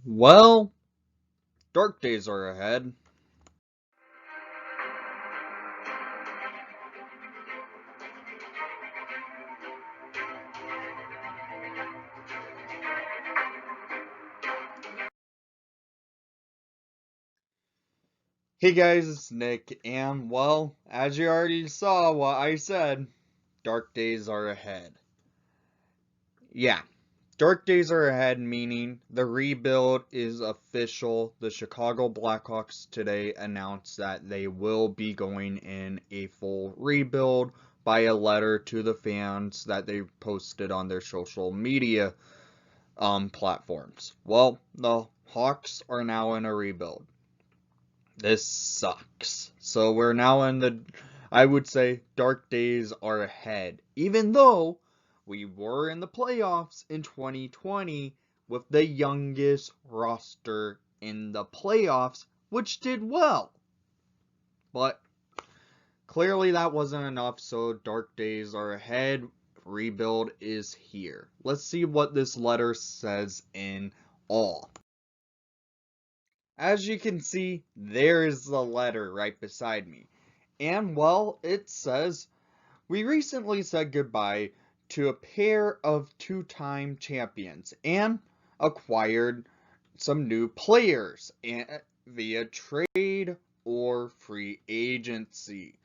Well, dark days are ahead. Hey guys, it's Nick, and well, as you already saw what I said, dark days are ahead. Yeah, dark days are ahead, meaning the rebuild is official. The Chicago Blackhawks today announced that they will be going in a full rebuild by a letter to the fans that they posted on their social media platforms. Well, the Hawks are now in a rebuild. This sucks. So we're now in I would say, dark days are ahead. Even though we were in the playoffs in 2020 with the youngest roster in the playoffs, which did well. But clearly that wasn't enough, so dark days are ahead. Rebuild is here. Let's see what this letter says in all. As you can see, there is the letter right beside me. And well, it says, we recently said goodbye to a pair of two-time champions and acquired some new players via trade or free agency.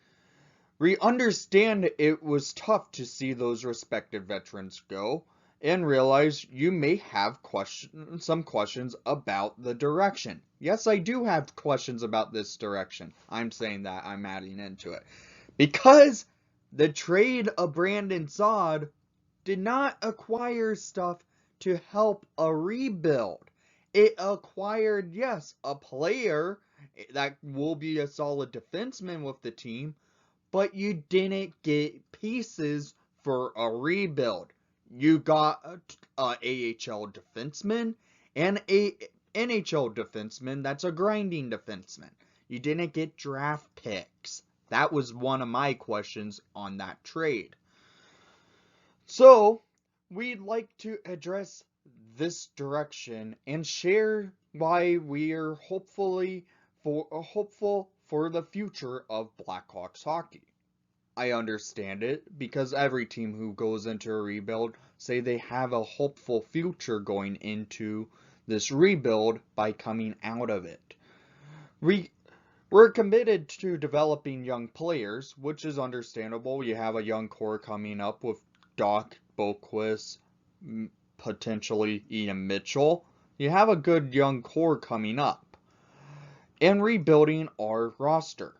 We understand it was tough to see those respective veterans go and realize you may have some questions about the direction. Yes, I do have questions about this direction. I'm saying that, I'm adding into it. Because the trade of Brandon Saad did not acquire stuff to help a rebuild. It acquired, yes, a player that will be a solid defenseman with the team, but you didn't get pieces for a rebuild. You got a AHL defenseman and a NHL defenseman that's a grinding defenseman. You didn't get draft picks. That was one of my questions on that trade. So, we'd like to address this direction and share why we're hopeful for the future of Blackhawks hockey. I understand it because every team who goes into a rebuild say they have a hopeful future going into this rebuild by coming out of it. We're committed to developing young players, which is understandable. You have a young core coming up with Doc, Boquist, potentially Ian Mitchell. You have a good young core coming up. And rebuilding our roster.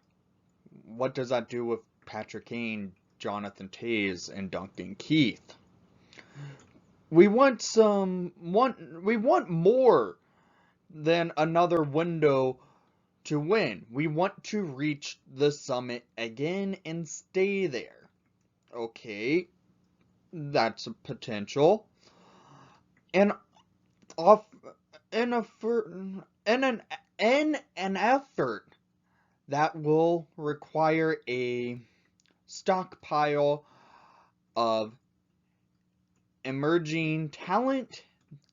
What does that do with Patrick Kane, Jonathan Toews, and Duncan Keith? We want more than another window to win. We want to reach the summit again and stay there. Okay, that's a potential. And off in a in an effort that will require a stockpile of emerging talent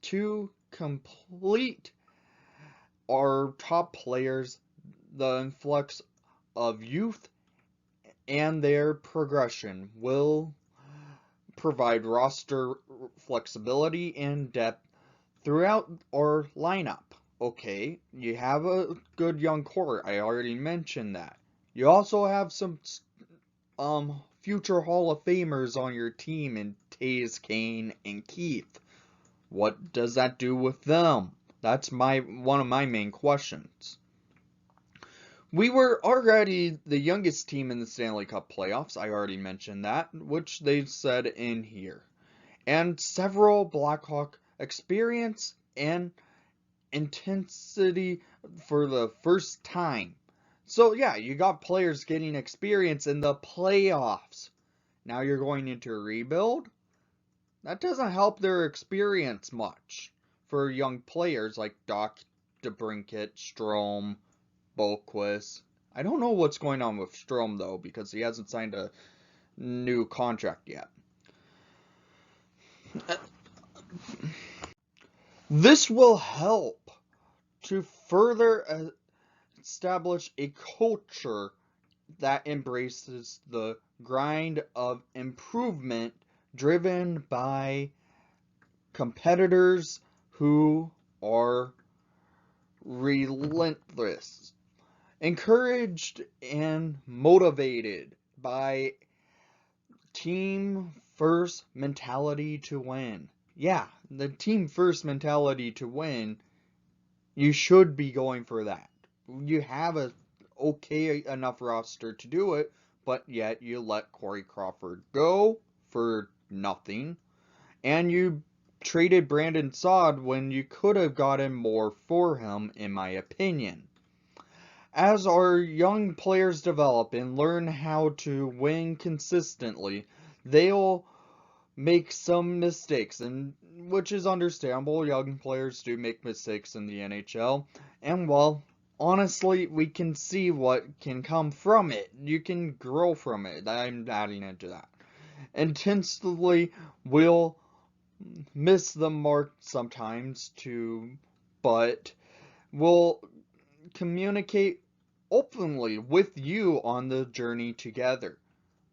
to complete our top players, the influx of youth and their progression will provide roster flexibility and depth throughout our lineup. Okay, you have a good young core. I already mentioned that. You also have some future Hall of Famers on your team in Toews, Kane, and Keith. What does that do with them? That's one of my main questions. We were already the youngest team in the Stanley Cup playoffs. I already mentioned that, which they said in here. And several Blackhawk experience and intensity for the first time. So yeah, you got players getting experience in the playoffs. Now you're going into a rebuild? That doesn't help their experience much for young players like Doc, DeBrincat, Strome, Boquist. I don't know what's going on with Strome though because he hasn't signed a new contract yet. This will help to further establish a culture that embraces the grind of improvement driven by competitors who are relentless, encouraged and motivated by team first mentality to win. Yeah, the team first mentality to win, you should be going for that. You have a okay enough roster to do it, but yet you let Corey Crawford go for nothing, and you traded Brandon Saad when you could have gotten more for him, in my opinion. As our young players develop and learn how to win consistently, they'll make some mistakes, and which is understandable. Young players do make mistakes in the NHL, and well, honestly, we can see what can come from it. You can grow from it. I'm adding into that. Intensely will miss the mark sometimes too, but we'll communicate openly with you on the journey together.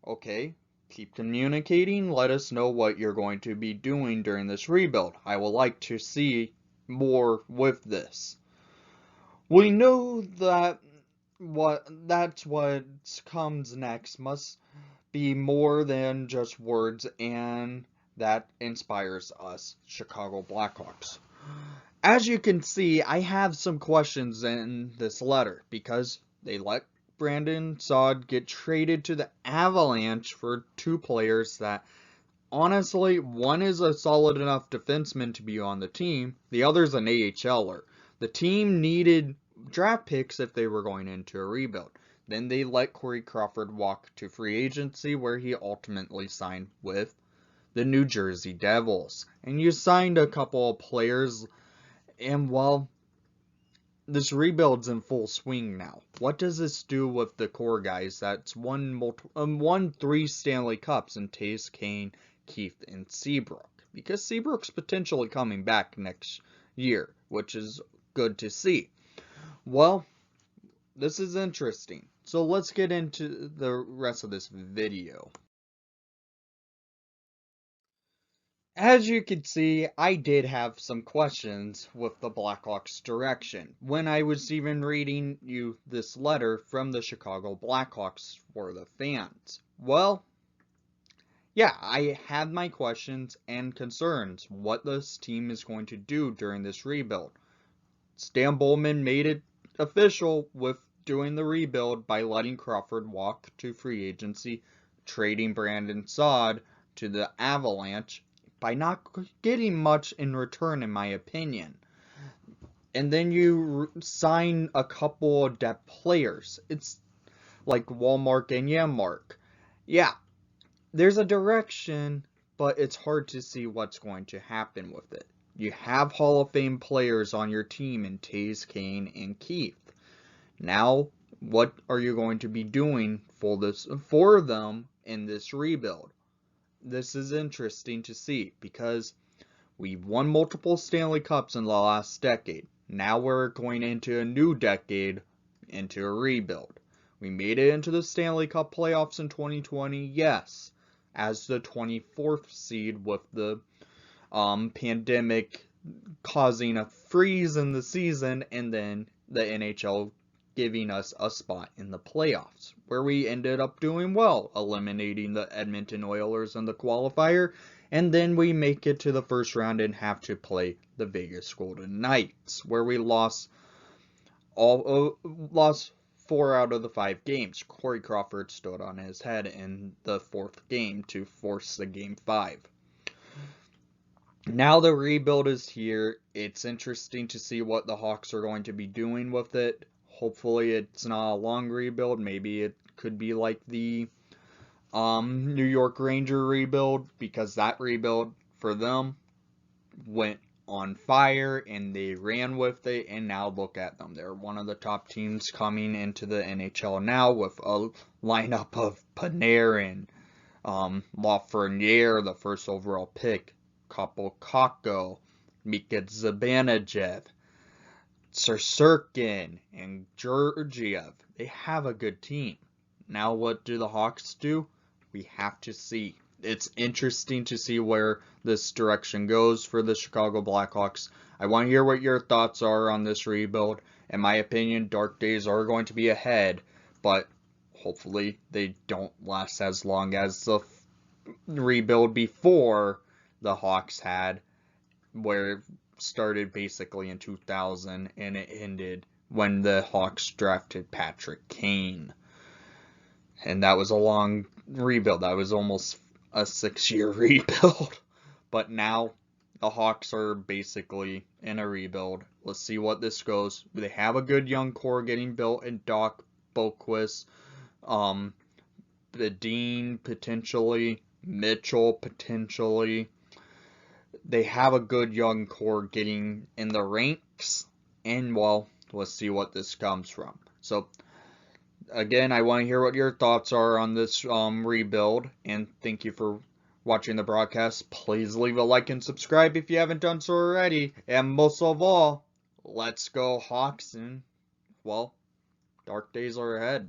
Okay? Keep communicating. Let us know what you're going to be doing during this rebuild. I would like to see more with this. We know that that's what comes next must be more than just words, and that inspires us, Chicago Blackhawks. As you can see, I have some questions in this letter because they let Brandon Saad get traded to the Avalanche for two players that, honestly, one is a solid enough defenseman to be on the team, the other's an AHLer. The team needed draft picks if they were going into a rebuild. Then they let Corey Crawford walk to free agency, where he ultimately signed with the New Jersey Devils. And you signed a couple of players, and well, this rebuild's in full swing now. What does this do with the core guys that's won 3 Stanley Cups in Taves, Kane, Keith, and Seabrook? Because Seabrook's potentially coming back next year, which is good to see. Well, this is interesting. So let's get into the rest of this video. As you can see, I did have some questions with the Blackhawks direction when I was even reading you this letter from the Chicago Blackhawks for the fans. Well, yeah, I had my questions and concerns what this team is going to do during this rebuild. Stan Bowman made it official with doing the rebuild by letting Crawford walk to free agency, trading Brandon Saad to the Avalanche by not getting much in return, in my opinion. And then you sign a couple of depth players. It's like Walmart and Yanmark. Yeah, there's a direction, but it's hard to see what's going to happen with it. You have Hall of Fame players on your team in Taves, Kane, and Keith. Now, what are you going to be doing for them in this rebuild? This is interesting to see because we've won multiple Stanley Cups in the last decade. Now we're going into a new decade, into a rebuild. We made it into the Stanley Cup playoffs in 2020, yes, as the 24th seed with the pandemic causing a freeze in the season, and then the NHL giving us a spot in the playoffs, where we ended up doing well, eliminating the Edmonton Oilers in the qualifier, and then we make it to the first round and have to play the Vegas Golden Knights, where we lost 4 out of the 5 games. Corey Crawford stood on his head in the 4th game to force the Game 5. Now the rebuild is here. It's interesting to see what the Hawks are going to be doing with it. Hopefully it's not a long rebuild. Maybe it could be like the New York Ranger rebuild, because that rebuild for them went on fire and they ran with it, and now look at them. They're one of the top teams coming into the NHL now with a lineup of Panair and Lafreniere, the first overall pick, Kaapo Kakko, Mika Zibanejad, Surkin and Georgiev, they have a good team. Now what do the Hawks do? We have to see. It's interesting to see where this direction goes for the Chicago Blackhawks. I want to hear what your thoughts are on this rebuild. In my opinion, dark days are going to be ahead, but hopefully they don't last as long as the rebuild before the Hawks had, where it started basically in 2000 and it ended when the Hawks drafted Patrick Kane. And that was a long rebuild. That was almost a 6-year rebuild. But now the Hawks are basically in a rebuild. Let's see what this goes. They have a good young core getting built in Doc Boquist, Dean potentially, Mitchell potentially. They have a good young core getting in the ranks, and well, let's see what this comes from. So again, I want to hear what your thoughts are on this rebuild, and thank you for watching the broadcast. Please leave a like and subscribe if you haven't done so already, and most of all, let's go Hawks, and well, dark days are ahead.